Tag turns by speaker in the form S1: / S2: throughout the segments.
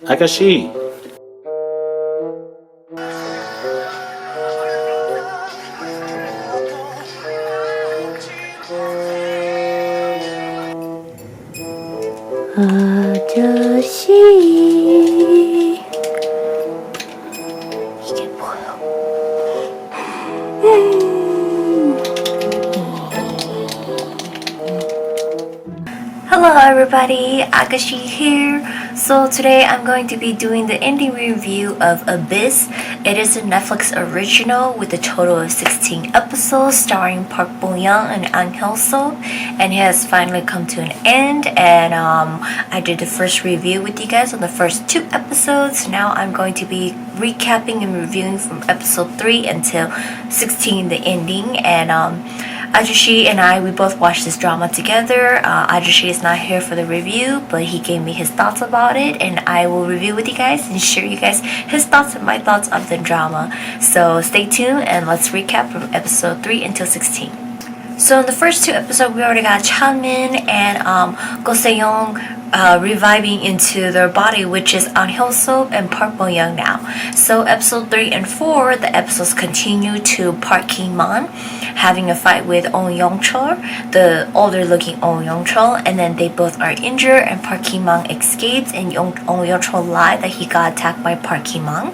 S1: 아가씨,
S2: 아저씨 이게 뭐야? Hello everybody, Akashi here. So today I'm going to be doing the ending review of Abyss. It is a Netflix original with a total of 16 episodes starring Park Bo-young and An Hyo-seo, and it has finally come to an end, and I did the first review with you guys on the first 2 episodes. Now I'm going to be recapping and reviewing from episode 3 until 16, the ending, and Ajushi and we both watched this drama together. Ajushi is not here for the review, but he gave me his thoughts about it, and I will review with you guys and share you guys his thoughts and my thoughts of the drama. So stay tuned and let's recap from episode 3 until 16. So in the first 2 episodes, we already got Chanmin and Go Se-young reviving into their body, which is An Hyo-seo and Park Bo-young now. So episode 3 and 4, the episodes continue to Park Ki-man having a fight with Oh Young-chol, the older-looking Oh Young-chol, and then they both are injured, and Park Ki-man escapes, and Oh Young-chol lied that he got attacked by Park Ki-man.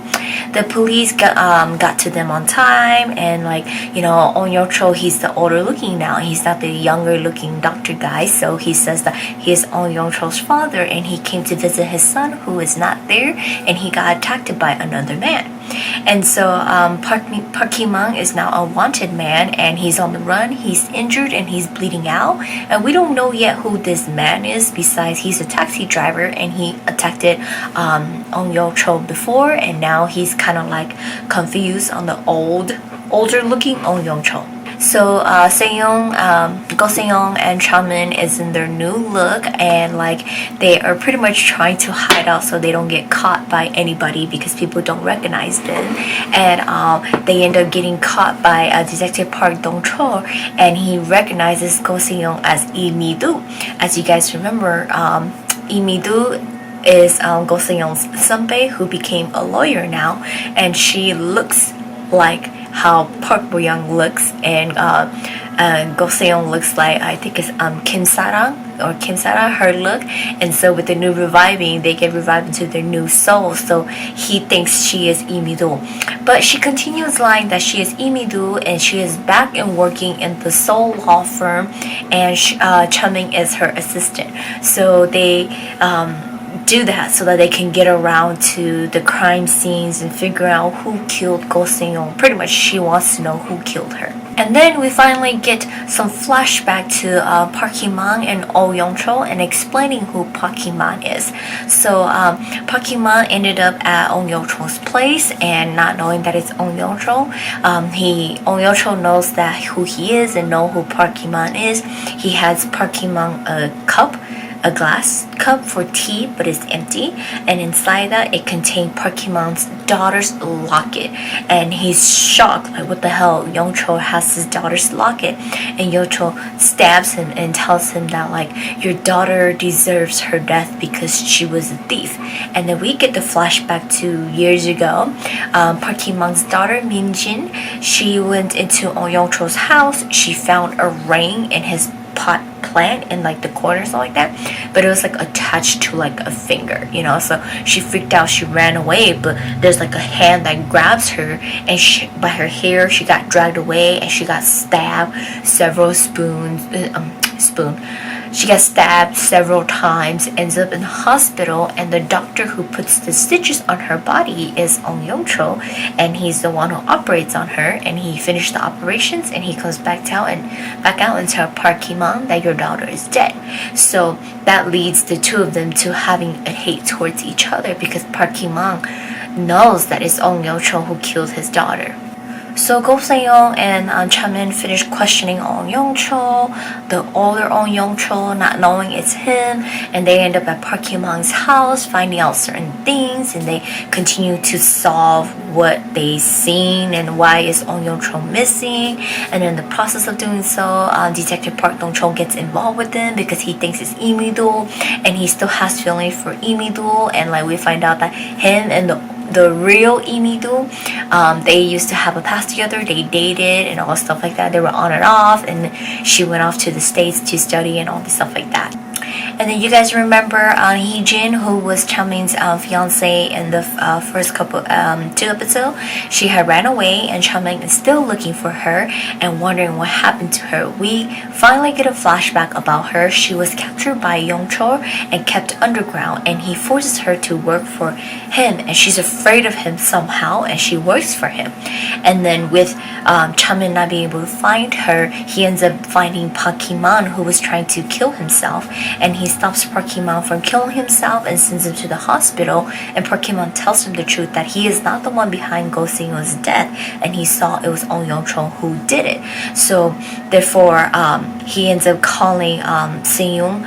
S2: The police got to them on time, and Oh Young-chol, he's the older-looking now. He's not the younger-looking doctor guy, so he says that he is Oh Young-chol's father, and he came to visit his son who is not there, and he got attacked by another man. And so Park Ki-man is now a wanted man, and he's on the run. He's injured and he's bleeding out, and we don't know yet who this man is, besides he's a taxi driver and he attacked Oh Young-chol before, and now he's kind of confused on the older looking Oh Young-chol. So Se-young, Go Se-young and Chanmin is in their new look, and they are pretty much trying to hide out so they don't get caught by anybody because people don't recognize them. And they end up getting caught by Detective Park Dong-chol, and he recognizes Go Se-young as Lee Mi-do. As you guys remember, Lee Mi-do is Go Se-young's senpai who became a lawyer now, and she looks like how Park Bo-young looks, and Go Se-young looks like, I think it's Kim Sarang, her look. And so with the new reviving, they get revived into their new soul, so he thinks she is Lee Mi-do. But she continues lying that she is Lee Mi-do, and she is back and working in the Seoul law firm, and Chanmin is her assistant. So they do that so that they can get around to the crime scenes and figure out who killed Go Se-young. Pretty much she wants to know who killed her. And then we finally get some flashback to Park Ki-man and Oh Young-chol and explaining who Park Ki-man is. So Park Ki-man ended up at Oh Young-chol's place, and not knowing that it's Oh Young-chol, Oh Young-chol knows that who he is and know who Park Ki-man is. He has Park Ki-man a glass cup for tea, but it's empty, and inside that it contained Park Ki-man's daughter's locket, and he's shocked, like, what the hell, Young-chol has his daughter's locket, and Young-chol stabs him and tells him that your daughter deserves her death because she was a thief. And then we get the flashback to years ago. Park Ki-man's daughter Min-jin, she went into Oh Young-chol's house. She found a ring in his pot plant in the corners like that, but it was attached to a finger, so she freaked out. She ran away, but there's a hand that grabs her, and by her hair she got dragged away, and she got stabbed several She got stabbed several times, ends up in the hospital, and the doctor who puts the stitches on her body is Oh Young-chol, and he's the one who operates on her, and he finished the operations, and he comes back out and tells Park Ki-man that your daughter is dead. So that leads the two of them to having a hate towards each other, because Park Ki-man knows that it's Oh Young-chol who killed his daughter. So Go Se-young and Chamin finished questioning Ong Yong-chol, the older Ong Yong-chol, not knowing it's him, and they end up at Park Hee-mang's house, finding out certain things, and they continue to solve what they seen and why is Ong Yong-chol missing. And in the process of doing so, Detective Park Dong-chol gets involved with them because he thinks it's Lee Mi-dul, and he still has feelings for Lee Mi-dul, and like we find out that him and the real Lee Mi-dul, they used to have a past together, they dated and all stuff like that. They were on and off, and she went off to the States to study and all this stuff like that. And then you guys remember Hee-jin, who was Chamin's fiance in the first couple 2 episodes. She had ran away, and Chamin is still looking for her and wondering what happened to her. We finally get a flashback about her. She was captured by Yong-chol and kept underground, and he forces her to work for him, and she's afraid of him somehow, and she works for him. And then with Chamin not being able to find her, he ends up finding Park Hee-man, who was trying to kill himself, and he stops Park Hee-man from killing himself and sends him to the hospital. And Park Hee-man tells him the truth that he is not the one behind Go Se-young's death, and he saw it was Ong Yong-chol who did it. So therefore, he ends up calling Se-young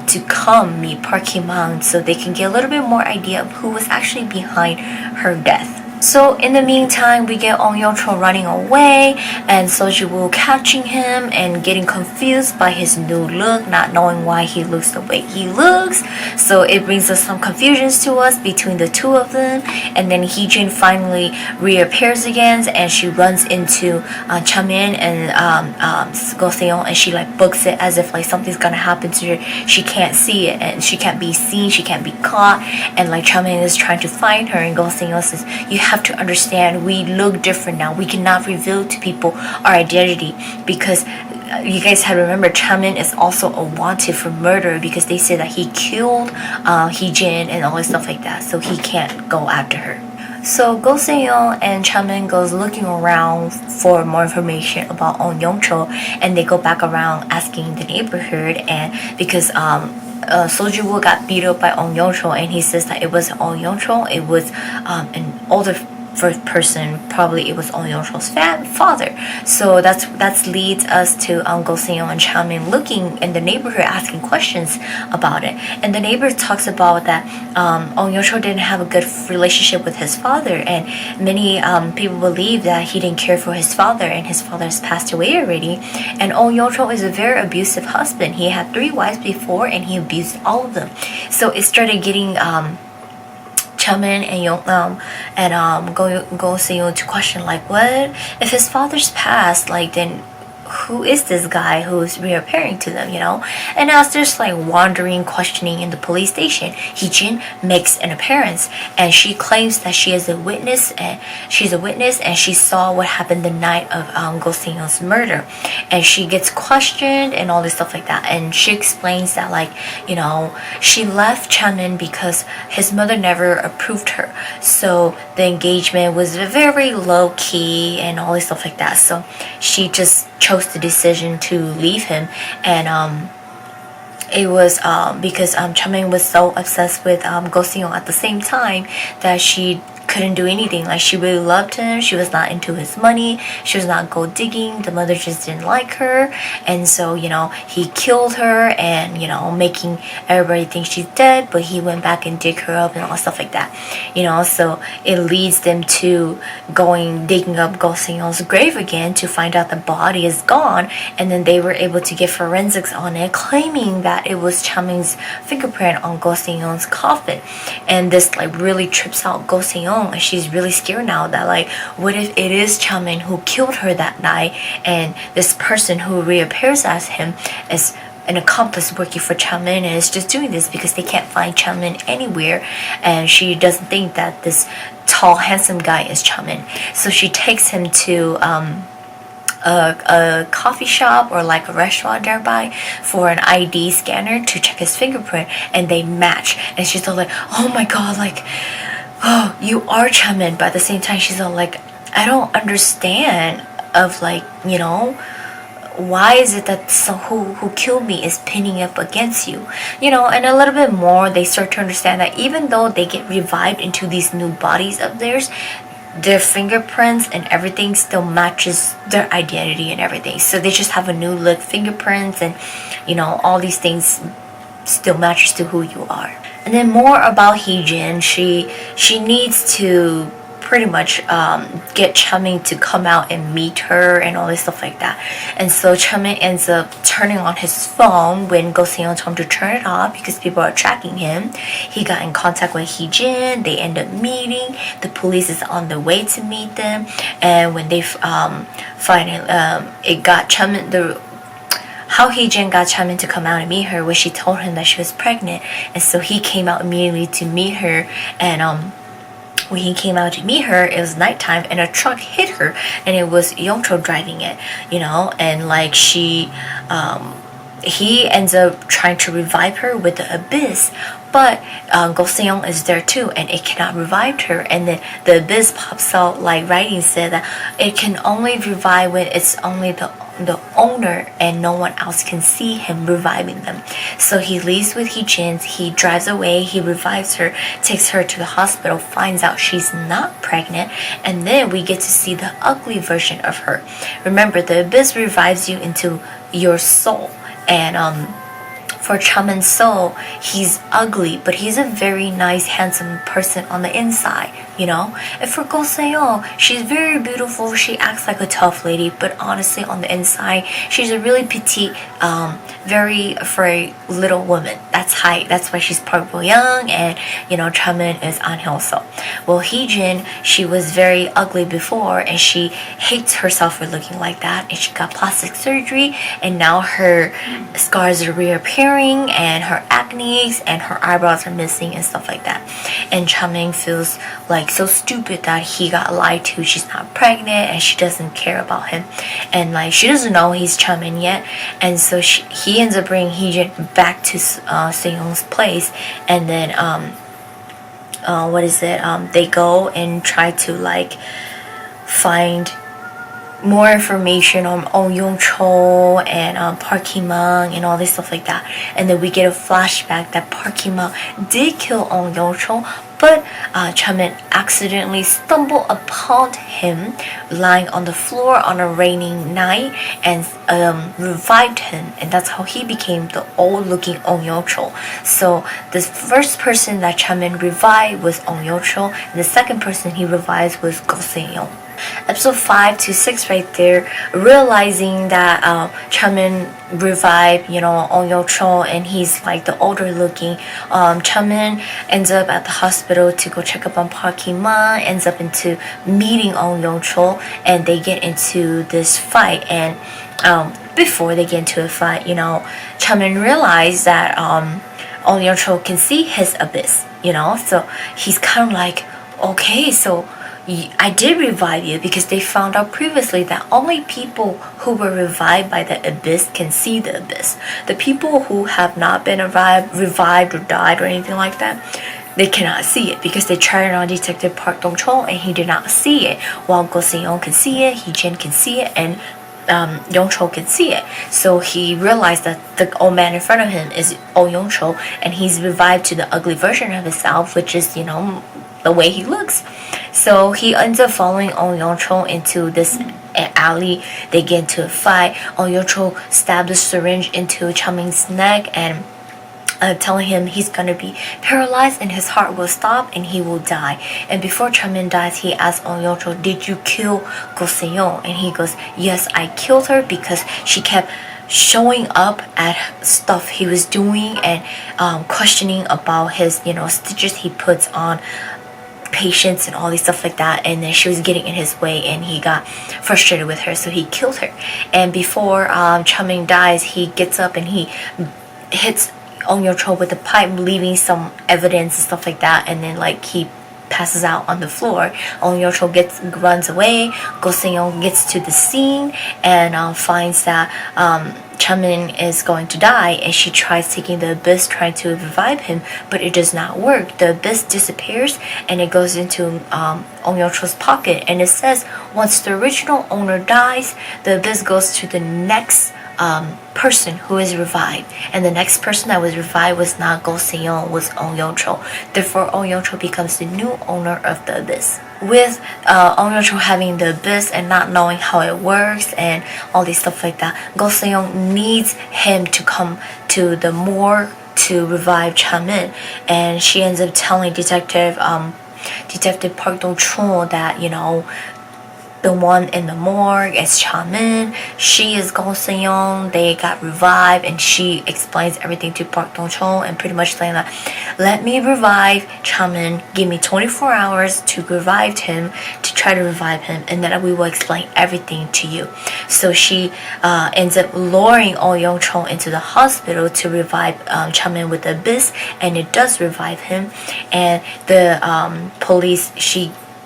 S2: to come meet Park Hee-man so they can get a little bit more idea of who was actually behind her death. So in the meantime, we get Ong Yong-chol running away, and Seo Ji-woo catching him and getting confused by his new look, not knowing why he looks the way he looks. So it brings us some confusions to us between the two of them. And then Hee-jin finally reappears again, and she runs into Chamin and Go Se-young, and she like books it as if like something's gonna happen to her. She can't see it, and she can't be seen, she can't be caught, and like Chamin is trying to find her, and Go Se-young says, you have to understand, we look different now. We cannot reveal to people our identity, because you guys had remember Chamin is also a wanted for murder, because they say that he killed Hee-jin and all this stuff like that, so he can't go after her. So Go Se-young and Chamin goes looking around for more information about Ong Yong-chol, and they go back around asking the neighborhood, and because Seo Ji-woo got beat up by Ong Yong-chol, and he says that it wasn't Ong Yong-chol, it was an older first person, probably it was Ong Yong-chol's father. So that leads us to Go Se-young and Chamin looking in the neighborhood, asking questions about it. And the neighbor talks about that Ong Yong-chol didn't have a good relationship with his father, and many people believe that he didn't care for his father, and his father has passed away already. And Ong Yong-chol is a very abusive husband. He had 3 wives before, and he abused all of them. So it started getting Chamin and Go Se-young to question, like, what if his father's passed, like, then who is this guy who's reappearing to them, you know? And as there's like wandering, questioning in the police station, Hee-jin makes an appearance, and she claims that she is a witness, and she saw what happened the night of Go Se-young's murder, and she gets questioned and all this stuff like that. And she explains that, like, you know, she left Chamin because his mother never approved her, so the engagement was very low key and all this stuff like that. So she just chose the decision to leave him, and it was because Chamin was so obsessed with Go Se-young at the same time that she couldn't do anything. Like, she really loved him, she was not into his money, she was not gold digging, the mother just didn't like her, and so, you know, he killed her, and, you know, making everybody think she's dead, but he went back and dig her up and all stuff like that, you know. So it leads them to digging up Go Se-young's grave again to find out the body is gone, and then they were able to get forensics on it, claiming that it was Chamin's fingerprint on Go Se-young's coffin. And this like really trips out Go Se-young, and she's really scared now that, like, what if it is Chamin who killed her that night, and this person who reappears as him is an accomplice working for Chamin, and is just doing this because they can't find Chamin anywhere, and she doesn't think that this tall handsome guy is Chamin. So she takes him to a coffee shop or like a restaurant nearby for an ID scanner to check his fingerprint, and they match, and she's all like, oh my god, like, oh, you are Chamin. But at the same time, she's all like, I don't understand of, like, you know, why is it that who killed me is pinning up against you, you know? And a little bit more, they start to understand that even though they get revived into these new bodies of theirs, their fingerprints and everything still matches their identity and everything. So they just have a new look fingerprints, and all these things still matches to who you are. And then more about Heejin. She needs to pretty much get Chamin to come out and meet her and all this stuff like that. And so Chamin ends up turning on his phone when Go Seon told him to turn it off because people are tracking him. He got in contact with Heejin. They end up meeting. The police is on the way to meet them. And when they finally it got Chamin how Heejin got Chamin to come out and meet her was she told him that she was pregnant, and so he came out immediately to meet her. And when he came out to meet her, it was nighttime and a truck hit her, and it was Yongcho driving it, and like he ends up trying to revive her with the abyss, but Go Seong is there too, and it cannot revive her. And then the abyss pops out, like writing said that it can only revive when it's only the owner and no one else can see him reviving them. So he leaves with Heejin, he drives away, he revives her, takes her to the hospital, finds out she's not pregnant, and then we get to see the ugly version of her. Remember, the abyss revives you into your soul, and for Chamin's soul, he's ugly, but he's a very nice, handsome person on the inside, And for Go Seon, she's very beautiful. She acts like a tough lady, but honestly, on the inside, she's a really petite, very little woman. That's why she's Park Bo Young, and Chamin is An Hyo So. Well, Heejin, she was very ugly before, and she hates herself for looking like that, and she got plastic surgery, and now her scars are reappearing, and her acne and her eyebrows are missing and stuff like that. And Chamin feels like so stupid that he got lied to. She's not pregnant and she doesn't care about him, and like she doesn't know he's Chamin yet. And so he ends up bringing Heejin back to Seong's place, and then they go and try to like find more information on Oh Yong-cho and Park Hee-mang and all this stuff like that. And then we get a flashback that Park Hee-mang did kill Oh Yong-cho, but Chamin accidentally stumbled upon him lying on the floor on a rainy night and revived him, and that's how he became the old-looking Oh Yong-cho. So the first person that Chamin revived was Oh Yong-cho, and the second person he revived was Go Se-young. Episode 5 to 6 right there, realizing that Chamin revived, Oh Yong-cho, and he's like the older looking. Chamin ends up at the hospital to go check up on Park Hee-mang, ends up into meeting Oh Yong-cho, and they get into this fight. And before they get into a fight, Chamin realized that Oh Yong-cho can see his abyss, so he's kind of like, okay, so I did revive you, because they found out previously that only people who were revived by the abyss can see the abyss. The people who have not been revived or died or anything like that, they cannot see it, because they tried it on Detective Park Dong-cho and he did not see it, while Go Se-young can see it, Heejin can see it, and Yong-cho can see it. So he realized that the old man in front of him is Oh Yong-cho, and he's revived to the ugly version of himself, which is, the way he looks. So he ends up following Oh Yong-cho into this alley. They get into a fight. Oh Yong-cho stabbed a syringe into Chamin's neck and telling him he's gonna be paralyzed and his heart will stop and he will die. And before Chamin dies, he asks Oh Yong-cho, did you kill Go Se-young? And he goes, yes, I killed her because she kept showing up at stuff he was doing and questioning about his stitches he puts on patients and all these stuff like that, and then she was getting in his way and he got frustrated with her, so he killed her. And before Chamin dies, he gets up and he hits Oh Yong-cho with a pipe, leaving some evidence and stuff like that, and then like he passes out on the floor. Oh Yong-cho runs away. Go Se-young gets to the scene and finds that Chamin is going to die, and she tries taking the abyss, trying to revive him, but it does not work. The abyss disappears and it goes into Oh Yong-cho's pocket, and it says once the original owner dies, the abyss goes to the next person who is revived, and the next person that was revived was not Go Se-young, was Ong Yong-chol. Therefore, Ong Yong-chol becomes the new owner of the abyss. With Ong Yong-chol having the abyss and not knowing how it works and all these stuff like that, Go Se-young needs him to come to the morgue to revive Cha-min, and she ends up telling Detective Park Dong-chul that, you know, the one in the morgue is Cha-min, she is Go Se-young, they got revived, and she explains everything to Park Dong-chul and pretty much saying that, let me revive Cha-min, give me 24 hours to revive him, to try to revive him, and then we will explain everything to you. So she ends up luring Oh Young-chol into the hospital to revive Cha-min with the abyss, and it does revive him, and the police,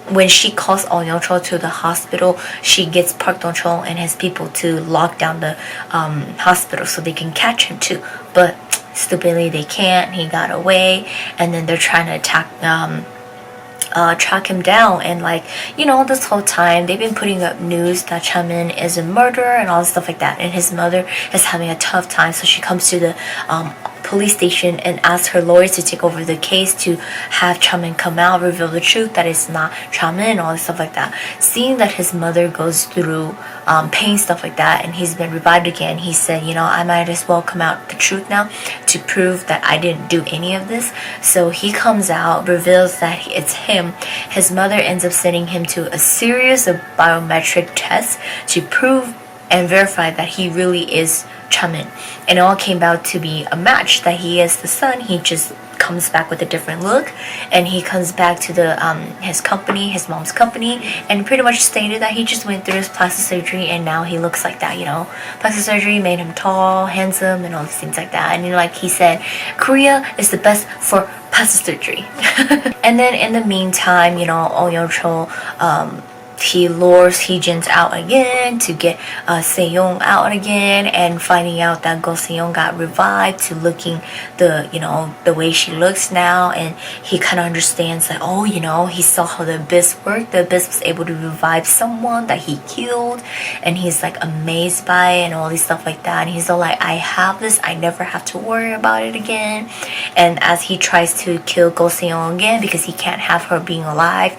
S2: when she calls Oh Young-chol to the hospital, she gets Park Dong-chul and his people to lock down the hospital so they can catch him too. But stupidly they can't. He got away, and then they're trying to track him down, and like, you know, this whole time they've been putting up news that Cha-min is a murderer and all stuff like that, and his mother is having a tough time, so she comes to the police station and asks her lawyers to take over the case to have Cha-min come out, reveal the truth that it's not Cha-min and all this stuff like that. Seeing that his mother goes through pain, stuff like that, and he's been revived again, he said, you know, I might as well come out the truth now to prove that I didn't do any of this. So he comes out, reveals that it's him. His mother ends up sending him to a series of biometric tests to prove and verify that he really is Cha-min, and it all came out to be a match, that he is the son. He just comes back with a different look, and he comes back to the his company, his mom's company, and pretty much stated that he just went through his plastic surgery and now he looks like that, you know. Plastic surgery made him tall, handsome, and all these things like that. And you know, like he said, Korea is the best for plastic surgery. And then in the meantime, you know, Oh Yeon-chol he lures Heejin out again to get Se-young out again, and finding out that Go Se-young got revived to looking the way she looks now, and he kind of understands that, oh, you know, he saw how the abyss worked. The abyss was able to revive someone that he killed, and he's like amazed by it and all these stuff like that, and he's all like, I have this, I never have to worry about it again. And as he tries to kill Go Se-young again because he can't have her being alive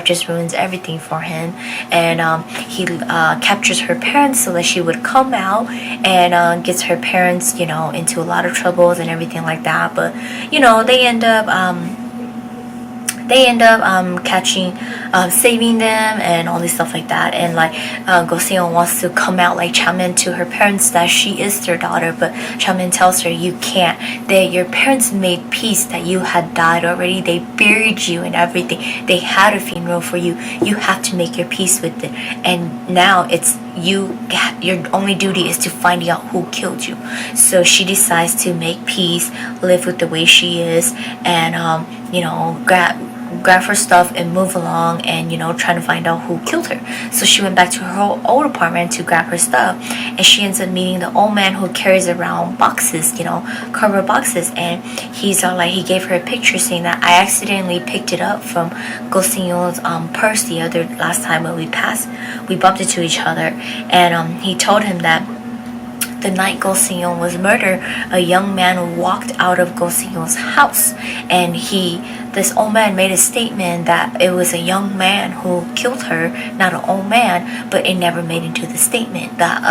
S2: just ruins everything for him, and he captures her parents so that she would come out, and gets her parents, you know, into a lot of troubles and everything like that. But you know, they end up catching, saving them and all this stuff like that. And like Go Se-young wants to come out like Cha-min to her parents that she is their daughter, but Cha-min tells her, you can't. Your parents made peace that you had died already. They buried you and everything. They had a funeral for you. You have to make your peace with it. And now it's your only duty is to find out who killed you. So she decides to make peace, live with the way she is, and you know, grab her stuff and move along, and you know, trying to find out who killed her. So she went back to her old apartment to grab her stuff, and she ends up meeting the old man who carries around boxes, you know, cardboard boxes, and he's like, he gave her a picture saying that I accidentally picked it up from Go Se-young's purse the last time when we bumped into each other, and he told him that the night Go Se-young was murdered, a young man walked out of Go Se-young's house, and this old man made a statement that it was a young man who killed her, not an old man, but it never made into the statement that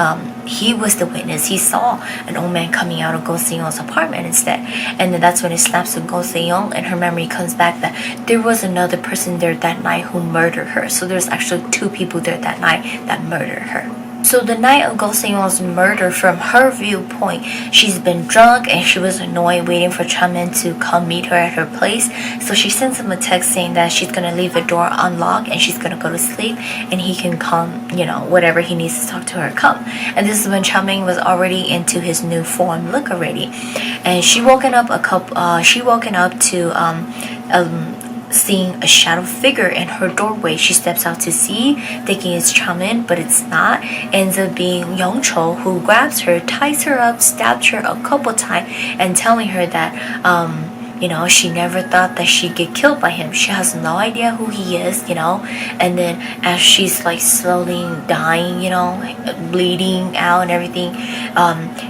S2: he was the witness. He saw an old man coming out of Go Se-young's apartment instead, and then that's when it snaps to Go Se-young, and her memory comes back that there was another person there that night who murdered her. So there's actually two people there that night that murdered her. So the night of Go Se-young's murder, from her viewpoint, she's been drunk and she was annoyed waiting for Cha-min to come meet her at her place. So she sends him a text saying that she's going to leave the door unlocked and she's going to go to sleep, and he can come, you know, whatever he needs to talk to her, come. And this is when Cha-min was already into his new form look already. And she woken up to seeing a shadow figure in her doorway. She steps out to see, thinking it's Cha-min, but it's not. Ends up being Young-chol, who grabs her, ties her up, stabs her a couple times, and telling her that she never thought that she'd get killed by him. She has no idea who he is, and then as she's like slowly dying, bleeding out and everything,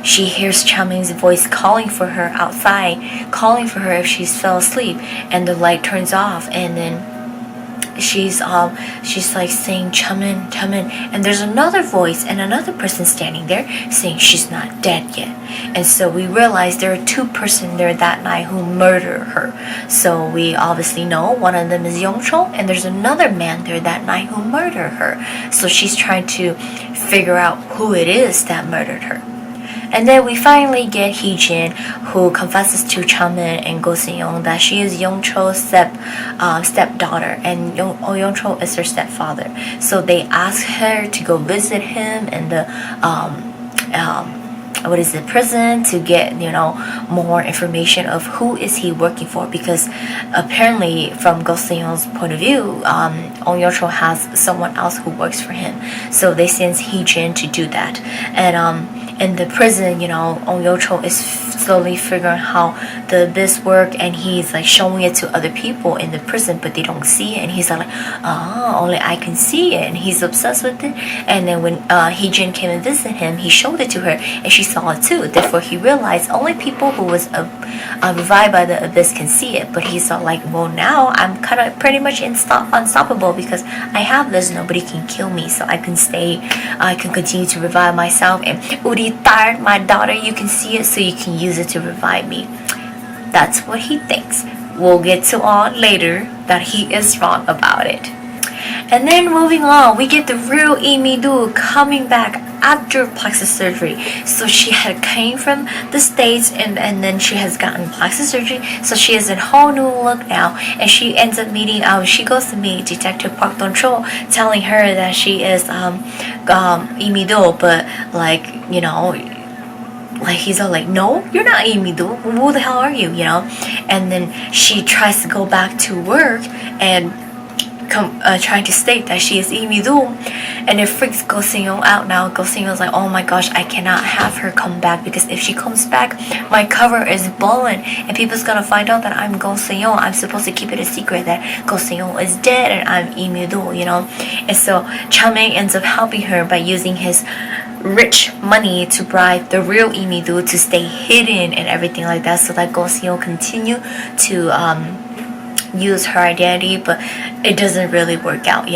S2: she hears Chamin's voice calling for her outside, calling for her if she's fell asleep, and the light turns off, and then she's like saying Chamin, Chamin, and there's another voice and another person standing there saying she's not dead yet. And so we realize there are two persons there that night who murdered her. So we obviously know one of them is Yongchol, and there's another man there that night who murdered her. So she's trying to figure out who it is that murdered her. And then we finally get Heejin, who confesses to Chamin and Go Se-young that she is Yongchol's stepdaughter, and Yongchol is her stepfather. So they ask her to go visit him in the prison to get more information of who is he working for, because apparently from Go Se-young's point of view, Yongchol has someone else who works for him. So they send Heejin to do that. And in the prison, Yongchol is slowly figuring how the abyss work, and he's like showing it to other people in the prison, but they don't see it, and he's like, only I can see it, and he's obsessed with it. And then when Heejin came and visited him, he showed it to her, and she saw it too. Therefore, he realized only people who was revived by the abyss can see it. But he's all like, well, now I'm kind of pretty much unstoppable because I have this. Nobody can kill me, so I can stay. I can continue to revive myself. And Uri Tar, my daughter, you can see it, so you can use it to revive me. That's what he thinks. We'll get to on later that he is wrong about it. And then moving on, we get the real Lee Mi-do coming back after plastic surgery. So she had came from the States, and then she has gotten plastic surgery. So she has a whole new look now, and she ends up meeting she goes to meet Detective Park Dong-chol, telling her that she is Lee Mi-do, but like he's all like, no, you're not Lee Mi-do. Who the hell are you? And then she tries to go back to work and trying to state that she is Lee Mi-do, and it freaks Go Se-young out now. Go Se-young's like, oh my gosh, I cannot have her come back, because if she comes back, my cover is blown, and people's gonna find out that I'm Go Se-young. I'm supposed to keep it a secret that Go Se-young is dead and I'm Lee Mi-do, And so Chamin ends up helping her by using his rich money to bribe the real Lee Mi-do to stay hidden and everything like that, so that Go Se-young continue to use her identity, but it doesn't really work out.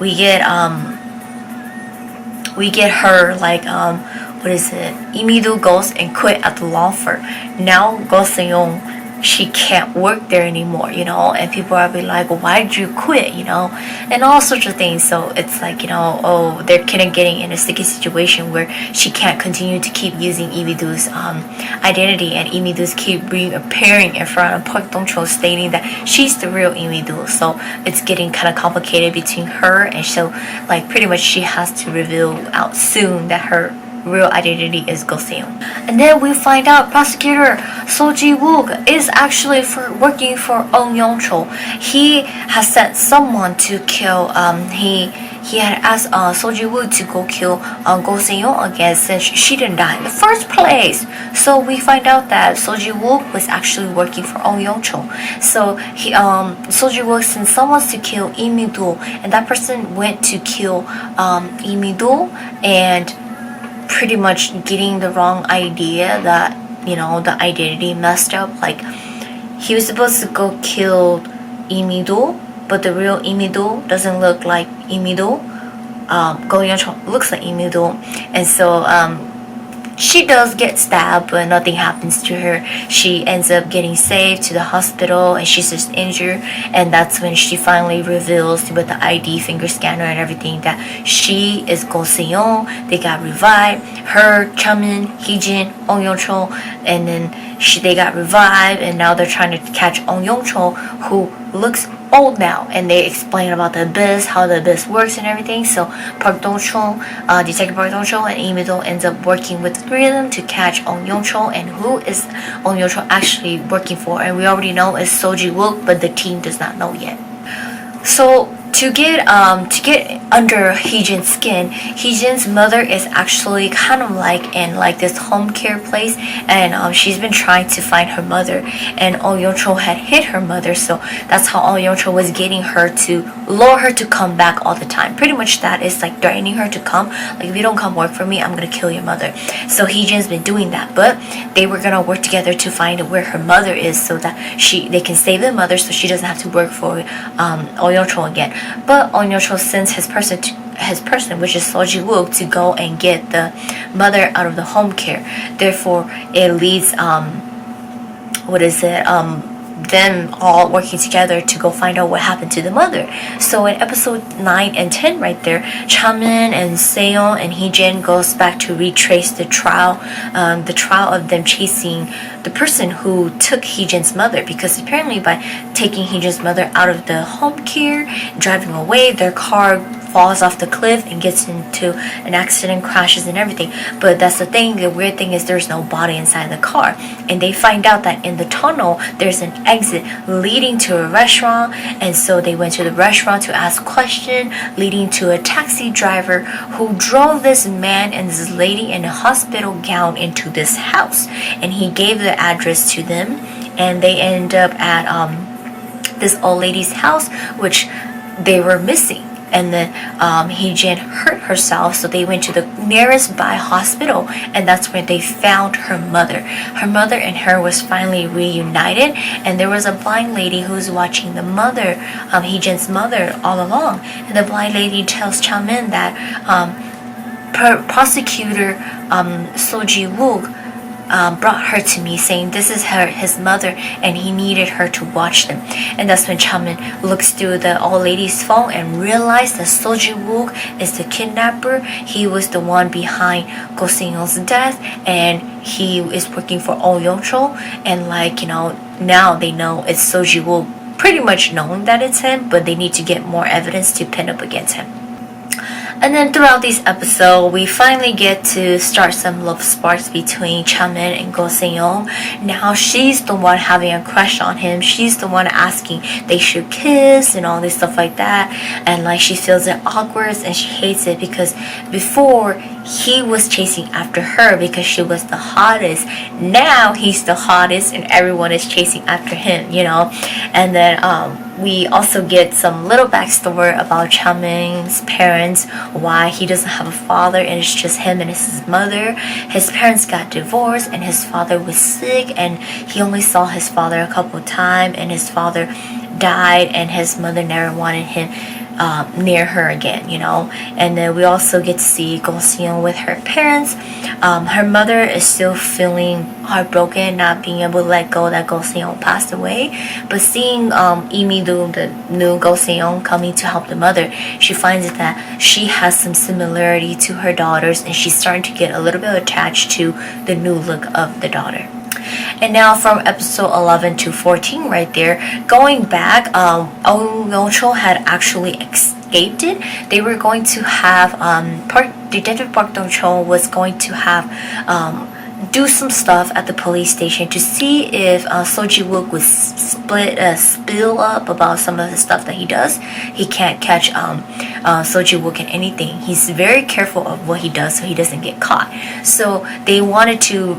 S2: We get her like what is it? Lee Mi-do goes and quit at the law firm. Now Go Se-young, she can't work there anymore, and people are like, well, why did you quit, and all sorts of things. So it's like, they're kind of getting in a sticky situation where she can't continue to keep using Lee Mi-do's identity, and Lee Mi-do's keep reappearing in front of Park Dong-chol, stating that she's the real Lee Mi-do. So it's getting kind of complicated between her, and so like pretty much she has to reveal out soon that her real identity is Go Se-young. And then we find out prosecutor So Ji-wook is actually working for Yongchol. He has sent someone to kill he had asked So Ji-wook to go kill Go Se-young again, since she didn't die in the first place. So we find out that So Ji-wook was actually working for Yongchol. So So Ji-wook sent someone to kill Lee Mi-do, and that person went to kill Lee Mi-do, and pretty much getting the wrong idea that the identity messed up. Like, he was supposed to go kill Lee Mi-do, but the real Lee Mi-do doesn't look like Lee Mi-do. Go Yeon-chol looks like Lee Mi-do, and so she does get stabbed, but nothing happens to her. She ends up getting saved to the hospital, and she's just injured, and that's when she finally reveals with the ID finger scanner and everything that she is Go Se-young. They got revived, her, Chamin, Heejin, Yongchol, and then they got revived, and now they're trying to catch Yongchol, who looks old now, and they explain about the abyss, how the abyss works and everything. So Park Dong-chol, Detective Park Dong-chol, and Lee Mi-do ends up working with the three of them to catch Yongchol, and who is Yongchol actually working for, and we already know is So Ji-wook, but the team does not know yet. So to get under Heejin's skin, Heejin's mother is actually kind of like in like this home care place, and she's been trying to find her mother, and Oh Yeon-chul had hit her mother, so that's how Oh Yeon-chul was getting her to lure her to come back all the time. Pretty much that is like threatening her to come, like if you don't come work for me, I'm gonna kill your mother. So Heejin's been doing that, but they were gonna work together to find where her mother is so that they can save the mother so she doesn't have to work for Oh Yeon-chul again. But Oh Yeon-chul sends his person, which is Seo Ji-wook, to go and get the mother out of the home care. Therefore, it leads them all working together to go find out what happened to the mother. So in episode 9 and 10 right there, Chamin and Seon and Heejin goes back to retrace the trial of them chasing the person who took Heejin's mother, because apparently by taking Heejin's mother out of the home care, driving away, their car falls off the cliff and gets into an accident, crashes and everything. But that's the thing, the weird thing is there's no body inside the car, and they find out that in the tunnel there's an exit leading to a restaurant, and so they went to the restaurant to ask question, leading to a taxi driver who drove this man and this lady in a hospital gown into this house, and he gave the address to them, and they end up at this old lady's house, which they were missing. And then Heejin hurt herself, so they went to the nearest by hospital, and that's where they found her mother. Her mother and her was finally reunited, and there was a blind lady who's watching the mother, Heejin's mother, all along. And the blind lady tells Chamin that prosecutor Seo Ji-wook brought her to me saying this is his mother and he needed her to watch them. And that's when Chamin looks through the old lady's phone and realized that Seo Ji-wook is the kidnapper. He was the one behind Go Seung-yeon's death, and he is working for Oh Yeon-chul, and now they know it's Seo Ji-wook, pretty much knowing that it's him, but they need to get more evidence to pin up against him. And then throughout this episode, we finally get to start some love sparks between Chamin and Go Seung-yeon. Now she's the one having a crush on him. She's the one asking they should kiss and all this stuff like that. And she feels it awkward and she hates it because before he was chasing after her because she was the hottest. Now he's the hottest and everyone is chasing after him, And then we also get some little backstory about Chamin's parents, why he doesn't have a father and it's just him and his mother. His parents got divorced and his father was sick and he only saw his father a couple of times, and his father died and his mother never wanted him near her again, And then we also get to see Go Seung with her parents. Her mother is still feeling heartbroken, not being able to let go that Go Seung passed away. But seeing Lee Mi-do, the new Go Seung, coming to help the mother, she finds that she has some similarity to her daughters, and she's starting to get a little bit attached to the new look of the daughter. And now from episode 11 to 14 right there, going back, Oh Yeon-chul had actually escaped it. They were going to have, Detective Park Dong-chul was going to have do some stuff at the police station to see if Seo Ji-wook would spill up about some of the stuff that he does. He can't catch Seo Ji-wook in anything. He's very careful of what he does so he doesn't get caught. So they wanted to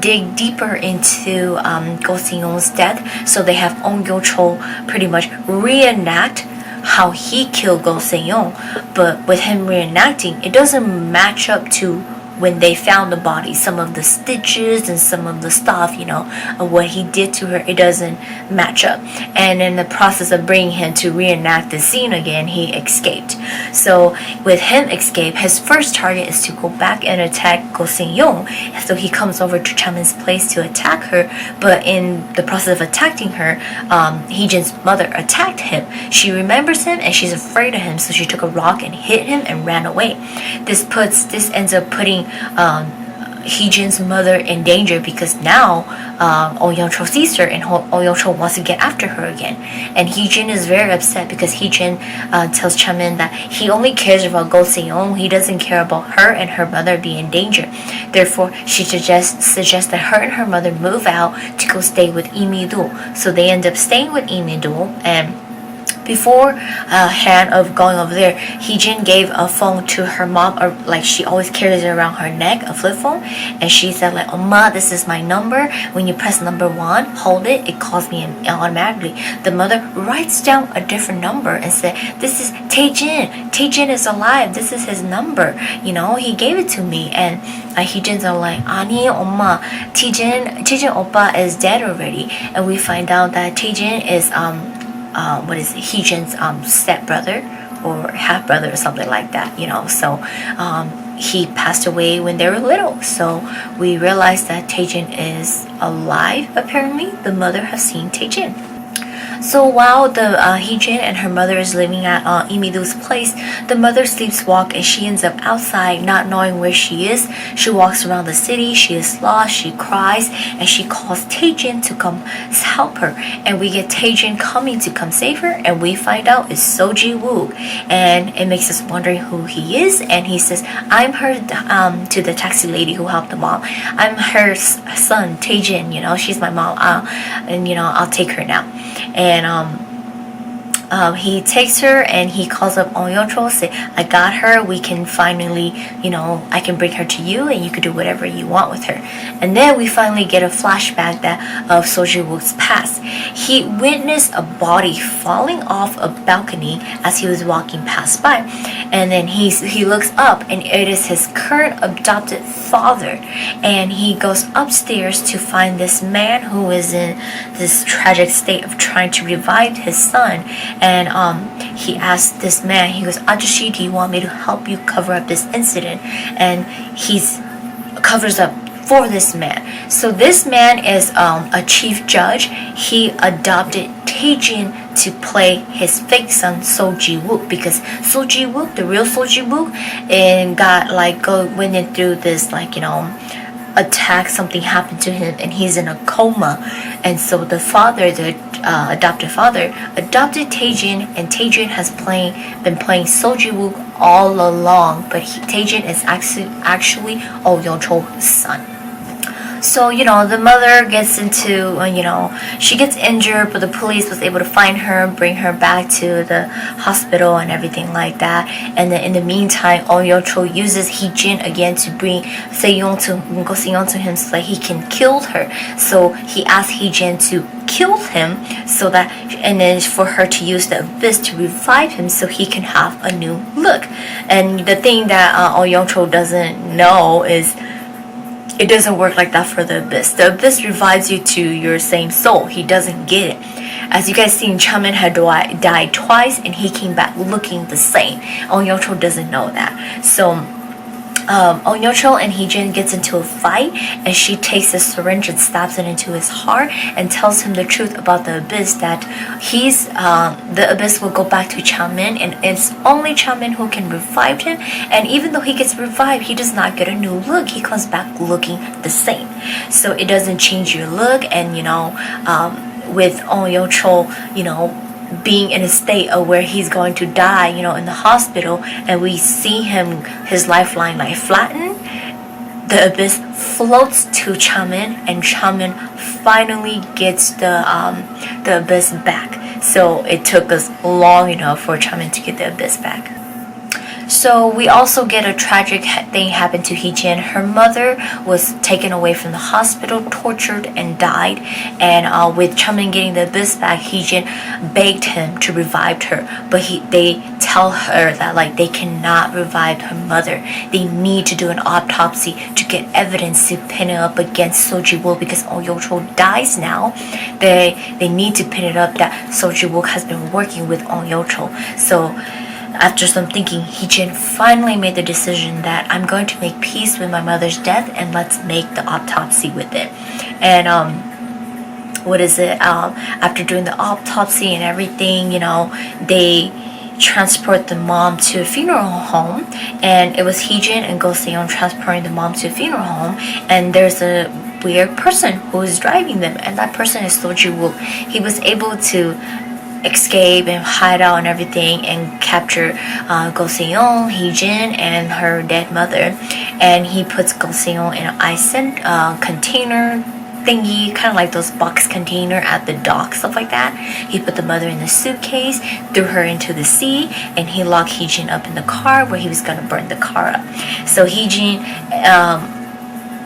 S2: dig deeper into Go Seung-yeon's death. So they have Oh Yeon-chul pretty much reenact how he killed Go Seung-yeon. But with him reenacting, it doesn't match up to when they found the body. Some of the stitches and some of the stuff, of what he did to her, it doesn't match up. And in the process of bringing him to reenact the scene again, he escaped. So with him escape, his first target is to go back and attack Go Seung-yeon. So he comes over to Chamin's place to attack her, but in the process of attacking her, Heejin's mother attacked him. She remembers him and she's afraid of him, so she took a rock and hit him and ran away. This ends up putting Heejin's mother in danger because now Oh Yeon-chul sees her and Oh Yeon-chul wants to get after her again. And Heejin is very upset because Heejin tells Chamin that he only cares about Go Seung-yeon. He doesn't care about her and her mother being in danger. Therefore, she suggests that her and her mother move out to go stay with Lee Mi-do. So they end up staying with Lee Mi-do, and Before hand of going over there, Heejin gave a phone to her mom, or like she always carries it around her neck, a flip phone, and she said like, "Oma, this is my number. When you press number 1, hold it. It calls me automatically." The mother writes down a different number and said, "This is Taejin. Taejin is alive. This is his number. You know, he gave it to me." And Heejin's like, "아니, 엄마, Taejin oppa is dead already." And we find out that Taejin is what is it? Heejin's stepbrother or half brother or something like that, you know. So he passed away when they were little. So we realized that Taejin is alive. Apparently, the mother has seen Taejin. So while the Heejin and her mother is living at Imidu's place, the mother sleepwalks and she ends up outside not knowing where she is. She walks around the city, she is lost, she cries, and she calls Taejin to come help her. And we get Taejin coming to come save her, and we find out it's So Ji-wook. And it makes us wondering who he is, and he says, "I'm her," to the taxi lady who helped the mom, "I'm her son, Taejin, you know, she's my mom, and you know, I'll take her now." And he takes her and he calls up On Yeon-chul, say, "I got her. We can finally, you know, I can bring her to you and you can do whatever you want with her." And then we finally get a flashback of So Ji-wook's past. He witnessed a body falling off a balcony as he was walking past by. And then he looks up and it is his current adopted father. And he goes upstairs to find this man who is in this tragic state of trying to revive his son. And he asked this man, he goes, "Ajushi, do you want me to help you cover up this incident?" And he's covers up for this man. So this man is a chief judge. He adopted Taejin to play his fake son So Ji-wook, because So Ji-wook, the real So Ji-wook, and got like went in through this, like, you know, attack, something happened to him and he's in a coma. And so the father, the adopted father, adopted Taejin, and Taejin has been playing So Ji-wook all along, but Taejin is actually Oh Yeon-chul's son. So, you know, the mother gets into, you know, she gets injured, but the police was able to find her, bring her back to the hospital and everything like that. And then in the meantime, Oh Yeon-chul uses Heejin again to bring Sejong to him so that he can kill her. So he asks Heejin to kill him so that, and then for her to use the abyss to revive him so he can have a new look. And the thing that Oh Yeon-chul doesn't know is it doesn't work like that for the abyss. The abyss revives you to your same soul. He doesn't get it. As you guys seen, Chamin had died twice and he came back looking the same. Oh Yeon-chul doesn't know that. So Oh Yeon-chul and Heejin gets into a fight, and she takes a syringe and stabs it into his heart and tells him the truth about the abyss, that the abyss will go back to Chamin and it's only Chamin who can revive him. And even though he gets revived, he does not get a new look. He comes back looking the same. So it doesn't change your look. And you know, with Oh Yeon-chul, you know, being in a state of where he's going to die, you know, in the hospital, and we see his lifeline like flatten, the abyss floats to Chamin, and Chamin finally gets the abyss back. So it took us long enough for Chamin to get the abyss back. So we also get a tragic thing happen to Heejin. Her mother was taken away from the hospital, tortured, and died. And with Chamin getting the abyss back, Heejin begged him to revive her. But they tell her that like they cannot revive her mother. They need to do an autopsy to get evidence to pin it up against So Ji-wook, because Oh Yeon-chul dies now. They need to pin it up that So Ji-wook has been working with Oh Yeon-chul. So after some thinking, Heejin finally made the decision that I'm going to make peace with my mother's death and let's make the autopsy with it. And after doing the autopsy and everything, you know, they transport the mom to a funeral home, and it was Heejin and Go Se-yeon transporting the mom to a funeral home, and there's a weird person who is driving them, and that person is So Ji-wook. He was able to escape and hide out and everything and capture Go Se-yeon, Heejin, and her dead mother. And he puts Go Se-yeon in an ice container thingy, kind of like those box container at the dock, stuff like that. He put the mother in the suitcase, threw her into the sea, and he locked Heejin up in the car where he was gonna burn the car up. So Heejin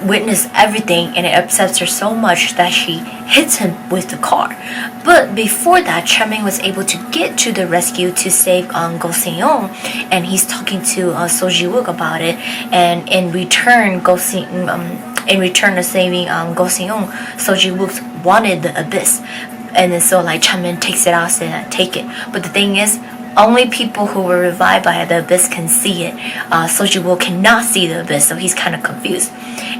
S2: witnessed everything, and it upsets her so much that she hits him with the car. But before that, Chamin was able to get to the rescue to save Go Seung, and he's talking to So Ji-wook about it. And in return, in return of saving Go Seung, So Ji-wook wanted the abyss, and then so like Chamin takes it out, saying take it. But the thing is, only people who were revived by the abyss can see it. So Ji-wook cannot see the abyss, so he's kind of confused.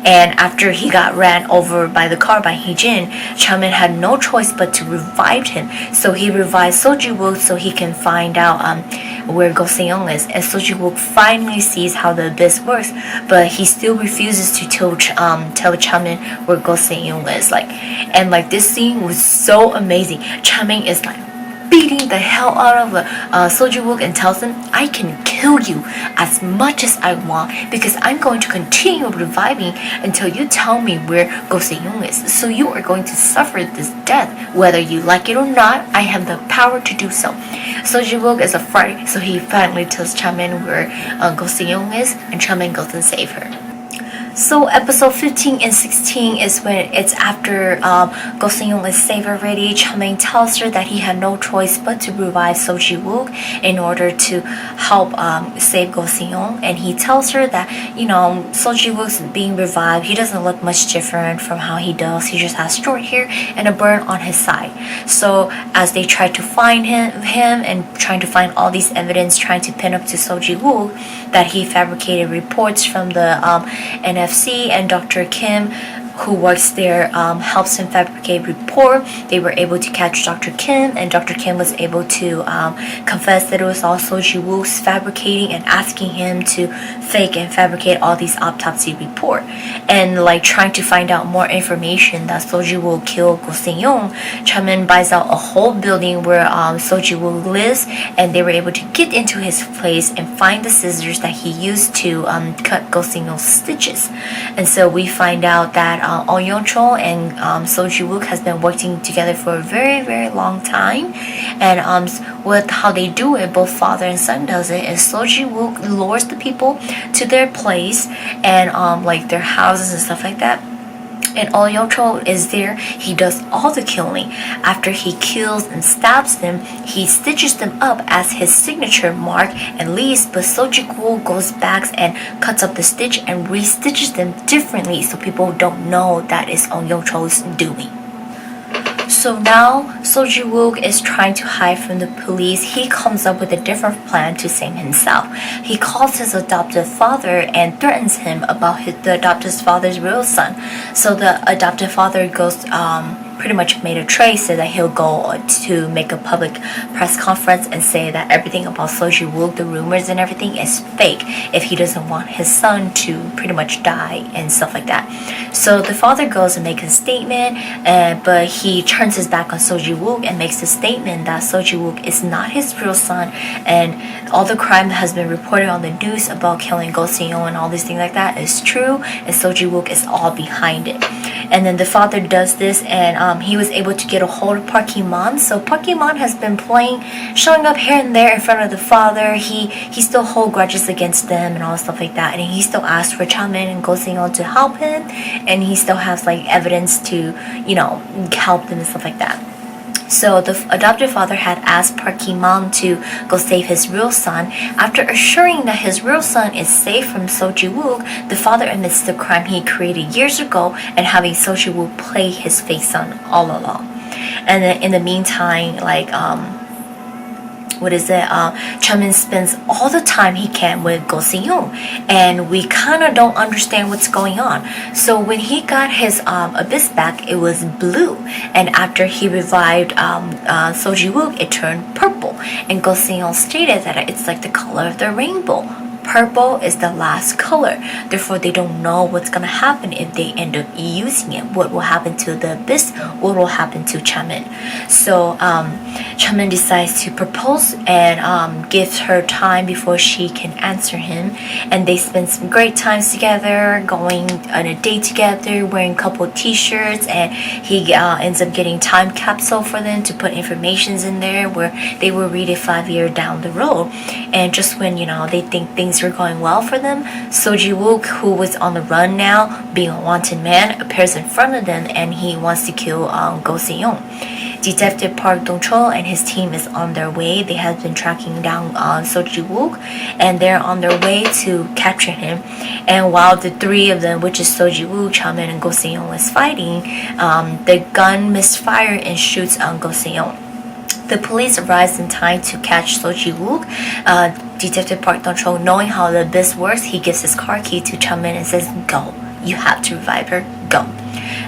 S2: And after he got ran over by the car by Heejin, Chamin had no choice but to revive him. So he revived So Ji-wook so he can find out where Go Seung is. And So Ji-wook finally sees how the abyss works, but he still refuses to tell Chamin where Go Seung is. And this scene was so amazing. Chamin is like beating the hell out of So Ji-wook and tells him, I can kill you as much as I want because I'm going to continue reviving until you tell me where Go Seung is. So you are going to suffer this death. Whether you like it or not, I have the power to do so. So Ji-wook is afraid, so he finally tells Chamin where Go Seung is, and Chamin goes and saves her. So episode 15 and 16 is when it's after Go Seung is saved already. Chamin tells her that he had no choice but to revive So Ji-wook in order to help save Go Seung. And he tells her that, So Ji-wook's being revived. He doesn't look much different from how he does. He just has short hair and a burn on his side. So as they try to find him and trying to find all these evidence, trying to pin up to So Ji-wook that he fabricated reports from the NFC, and Dr. Kim, who works there, helps him fabricate report. They were able to catch Dr. Kim, and Dr. Kim was able to confess that it was also Ji-wook's fabricating and asking him to fake and fabricate all these autopsy report. And trying to find out more information that So Ji-wook killed Go Seung, Chamin buys out a whole building where So Ji-wook lives, and they were able to get into his place and find the scissors that he used to cut Go Seung's stitches. And so we find out that Oh Yeon-chol and So Ji-wook has been working together for a very, very long time. And with how they do it, both father and son does it, is So Ji-wook lures the people to their place and their houses and stuff like that. And Oh Yeon-chol is there. He does all the killing. After he kills and stabs them, he stitches them up as his signature mark and leaves, but So Ji-wook goes back and cuts up the stitch and restitches them differently so people don't know that is Oh Yeon-chol's doing. So now So Ji-wook is trying to hide from the police. He comes up with a different plan to save himself. He calls his adoptive father and threatens him about the adoptive father's real son. So the adoptive father goes pretty much made a trade, said that he'll go to make a public press conference and say that everything about So Ji-wook, the rumors and everything, is fake if he doesn't want his son to pretty much die and stuff like that. So the father goes and makes a statement, but he turns his back on So Ji-wook and makes a statement that So Ji-wook is not his real son, and all the crime that has been reported on the news about killing Go Seung and all these things like that is true, and So Ji-wook is all behind it. And then the father does this, and he was able to get a hold of Park Hee-man. So Park Hee-man has been showing up here and there in front of the father. He still holds grudges against them and all stuff like that. And he still asks for Chamin and Go Seung to help him. And he still has evidence to, help them and stuff like that. So the adoptive father had asked Park Hee-man to go save his real son. After assuring that his real son is safe from So Ji-wook, the father admits the crime he created years ago and having So Ji-wook play his fake son all along. And then in the meantime, Chamin spends all the time he can with Go Seung, and we kind of don't understand what's going on. So when he got his abyss back, it was blue, and after he revived So Ji-wook, it turned purple, and Go Seung stated that it's like the color of the rainbow, purple is the last color. Therefore, they don't know what's gonna happen if they end up using it. What will happen to the abyss? What will happen to Chamin? So Chamin decides to propose and gives her time before she can answer him. And they spend some great times together, going on a date together, wearing couple t-shirts, and he ends up getting time capsule for them to put informations in there where they will read it 5 years down the road. And just when they think things were going well for them, So Ji-wook, who was on the run now, being a wanted man, appears in front of them and he wants to kill Go Se-young. Detective Park Dong-chol and his team is on their way. They have been tracking down So Ji-wook, and they're on their way to capture him. And while the three of them, which is So Ji-wook, Chamin, and Go Se-young, was fighting, the gun misfires and shoots Go Se-young. The police arrives in time to catch So Ji-wook. Detective Park Dong-chol, knowing how the abyss works, he gives his car key to Chamin and says, "Go. You have to revive her. Go."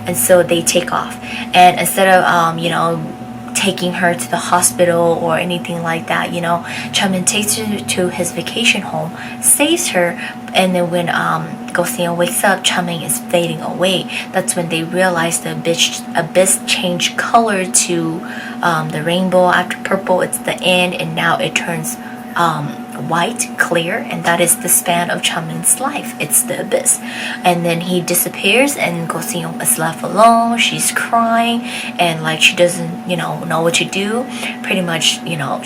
S2: And so they take off. And instead of taking her to the hospital or anything like that, Chamin takes her to his vacation home, saves her, and then when Go Se-young wakes up, Chamin is fading away. That's when they realize the abyss changed color to the rainbow. After purple, it's the end, and now it turns white, clear, and that is the span of Chamin's life. It's the abyss. And then he disappears, and Go Se-young is left alone. She's crying, and she doesn't know what to do. Pretty much,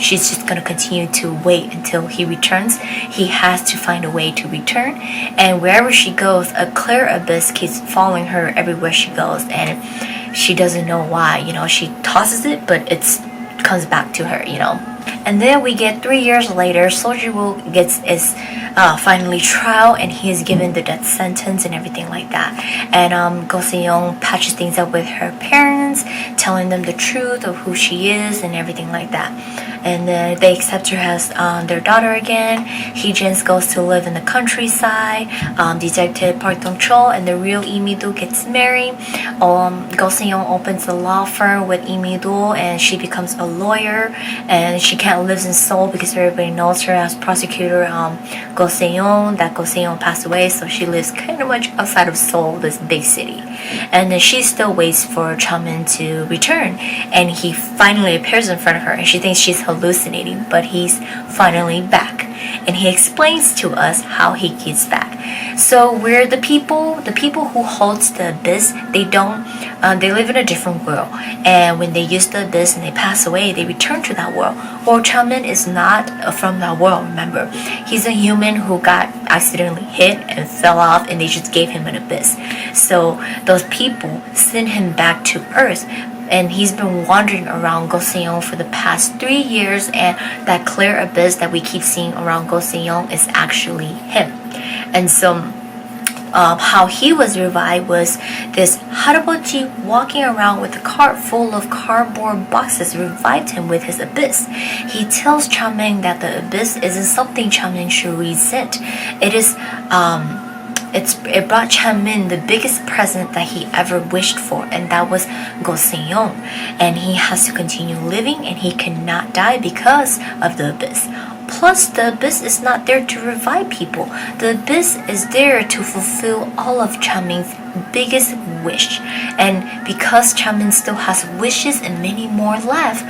S2: she's just gonna continue to wait until he returns. He has to find a way to return, and wherever she goes, a clear abyss keeps following her everywhere she goes, and she doesn't know why. She tosses it, but it comes back to her. And then we get 3 years later, So Ji-wook gets his finally trial, and he is given the death sentence and everything like that. And Go Se-young patches things up with her parents, telling them the truth of who she is and everything like that. And then they accept her as their daughter again. Hee-jin goes to live in the countryside. Detective Park Dong-chol and the real Lee Mi-do gets married. Go Se-young opens a law firm with Lee Mi-do, and she becomes a lawyer. And she can't live in Seoul because everybody knows her as prosecutor Go Se-young. That Go Se-young passed away, so she lives kind of much outside of Seoul, this big city. And then she still waits for Chamin to return, and he finally appears in front of her, and she thinks she's hallucinating, but he's finally back, and he explains to us how he gets back. So we're the people who holds the abyss. They live in a different world, and when they use the abyss and they pass away, they return to that world. Well, Chamin is not from that world, remember. He's a human who got accidentally hit and fell off, and they just gave him an abyss. So those people send him back to Earth, and he's been wandering around Go Se-young for the past 3 years, and that clear abyss that we keep seeing around Go Se-young is actually him. And so how he was revived was this 할아버지 walking around with a cart full of cardboard boxes revived him with his abyss. He tells Chamin that the abyss isn't something Chamin should resent. It brought Chamin the biggest present that he ever wished for, and that was Go Se-young. And he has to continue living, and he cannot die because of the abyss. Plus, the abyss is not there to revive people. The abyss is there to fulfill all of Chamin's biggest wish. And because Chamin still has wishes and many more left,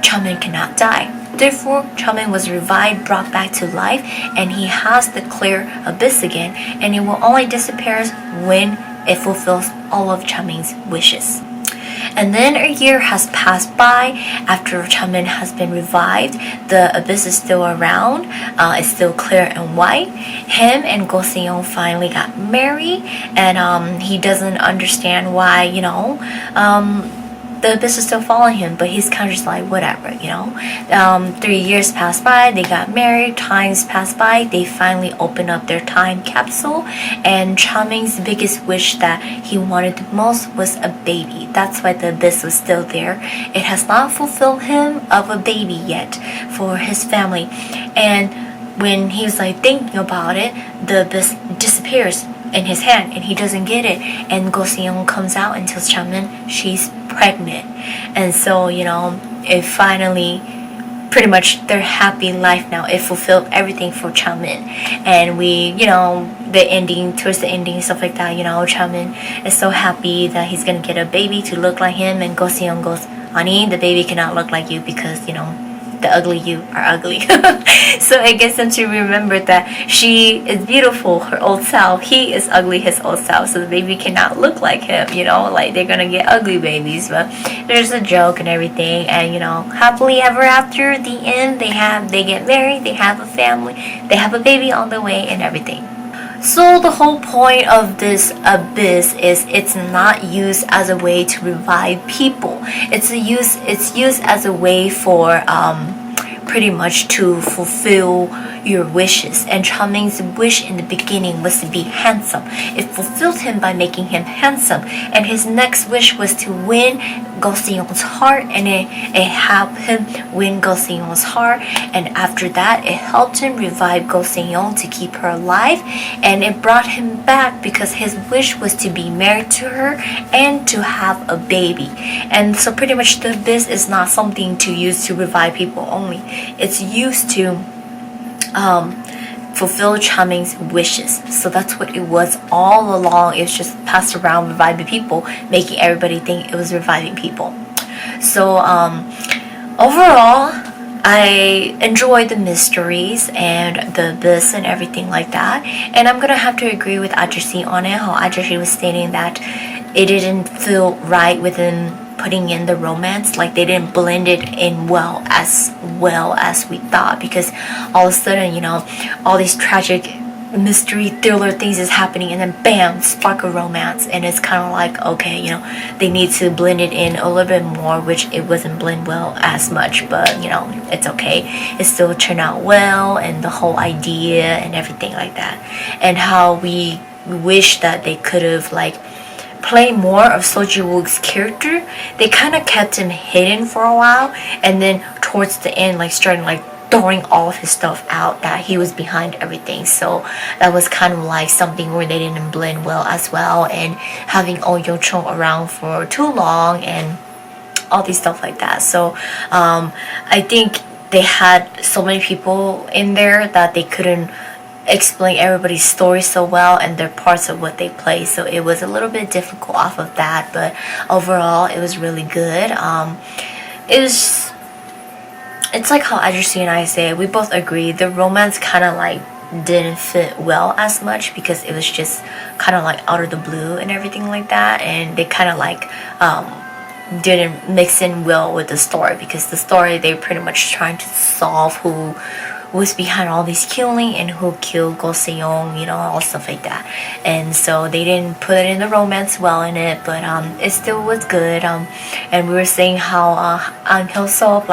S2: Chamin cannot die. Therefore, Chamin was revived, brought back to life, and he has the clear abyss again, and it will only disappear when it fulfills all of Chamin's wishes. And then a year has passed by. After Chamin has been revived, the abyss is still around. It's still clear and white. Him and Go Se-young finally got married, and he doesn't understand why, the abyss is still following him, but he's kind of just like, whatever, 3 years passed by, they got married, times passed by, they finally opened up their time capsule, and Chamin's biggest wish that he wanted the most was a baby. That's why the abyss was still there. It has not fulfilled him of a baby yet for his family. And when he was thinking about it, the abyss disappears in his hand, and he doesn't get it, and Go Se-young comes out and tells Chamin she's pregnant. And so it finally pretty much their happy life now. It fulfilled everything for Chamin, and we, the ending, towards the ending, stuff like that. Chamin is so happy that he's gonna get a baby to look like him, and Go Seong goes, "Honey, the baby cannot look like you because the ugly you are ugly." So I guess them to remember that she is beautiful, her old self. He is ugly, his old self. So the baby cannot look like him. Like they're gonna get ugly babies. But there's a joke and everything. And happily ever after, the end, they get married, they have a family, they have a baby on the way, and everything. So the whole point of this abyss is it's not used as a way to revive people. It's used as a way for pretty much to fulfill your wishes. And Chamin's wish in the beginning was to be handsome. It fulfilled him by making him handsome. And his next wish was to win Go Seong's heart, and it helped him win Go Seong's heart. And after that, it helped him revive Go Seong to keep her alive. And it brought him back because his wish was to be married to her and to have a baby. And so pretty much the abyss is not something to use to revive people only. It's used to fulfill Chamin's wishes. So that's what it was all along. It was just passed around reviving people, making everybody think it was reviving people. So overall, I enjoyed the mysteries and the abyss and everything like that. And I'm gonna have to agree with Ajushi on it. How Ajushi was stating that it didn't feel right within putting in the romance. Like they didn't blend it in well as we thought, because all of a sudden all these tragic mystery thriller things is happening, and then bam, spark of romance, and it's kind of like, okay, they need to blend it in a little bit more, which it wasn't blend well as much, but it's okay. It still turned out well, and the whole idea and everything like that, and how we wish that they could have play more of Seo Ji-wook's character. They kind of kept him hidden for a while, and then towards the end starting throwing all of his stuff out, that he was behind everything. So that was kind of something where they didn't blend well as well, and having Oh Yo-chung around for too long and all these stuff like that. So I think they had so many people in there that they couldn't explain everybody's story so well and their parts of what they play, so it was a little bit difficult off of that, but overall it was really good. It's like how Ajushi and I say, we both agree the romance kind of didn't fit well as much, because it was just kind of out of the blue and everything like that, and they kind of didn't mix in well with the story, because the story they pretty much trying to solve who was behind all this killing and who killed Go Seong, all stuff like that. And so they didn't put it in the romance well in it, but it still was good. And we were saying how An Hyo-seop,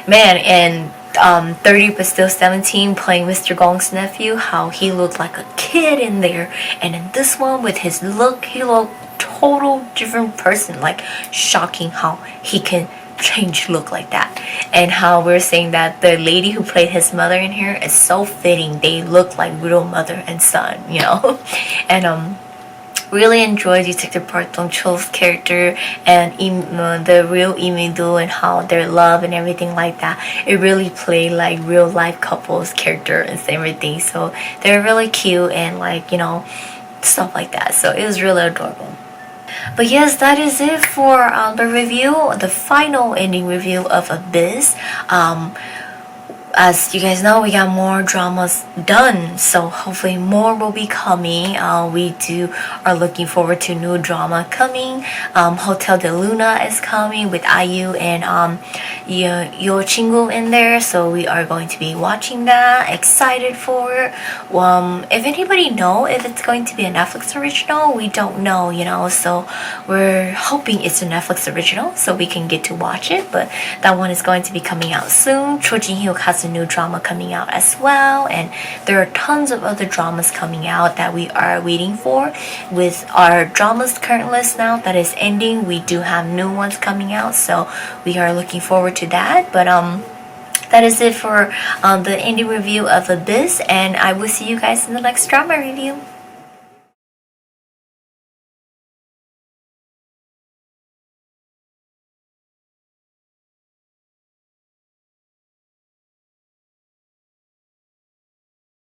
S2: man, and 30 but still 17, playing Mr. Gong's nephew, how he looked like a kid in there, and in this one with his look, he looked total different person. Shocking how he can change look like that. And how we're saying that the lady who played his mother in here is so fitting. They look like real mother and son, and really enjoyed Detective Park Dong-chul's character and the real Lee Mi-do, and how their love and everything like that. It really played real life couples character and everything. So they're really cute and stuff like that. So it was really adorable. But yes, that is it for the review, the final ending review of Abyss. As you guys know, we got more dramas done, so hopefully more will be coming. We are looking forward to new drama coming. Hotel de Luna is coming with IU and Yo Chingu in there, so we are going to be watching that. Excited for it. If anybody know if it's going to be a Netflix original, we don't know, so we're hoping it's a Netflix original so we can get to watch it, but that one is going to be coming out soon. Cho Jin-hyuk has a new drama coming out as well, and there are tons of other dramas coming out that we are waiting for. With our dramas current list now that is ending, we do have new ones coming out, so we are looking forward to that. But that is it for the ending review of Abyss, and I will see you guys in the next drama review.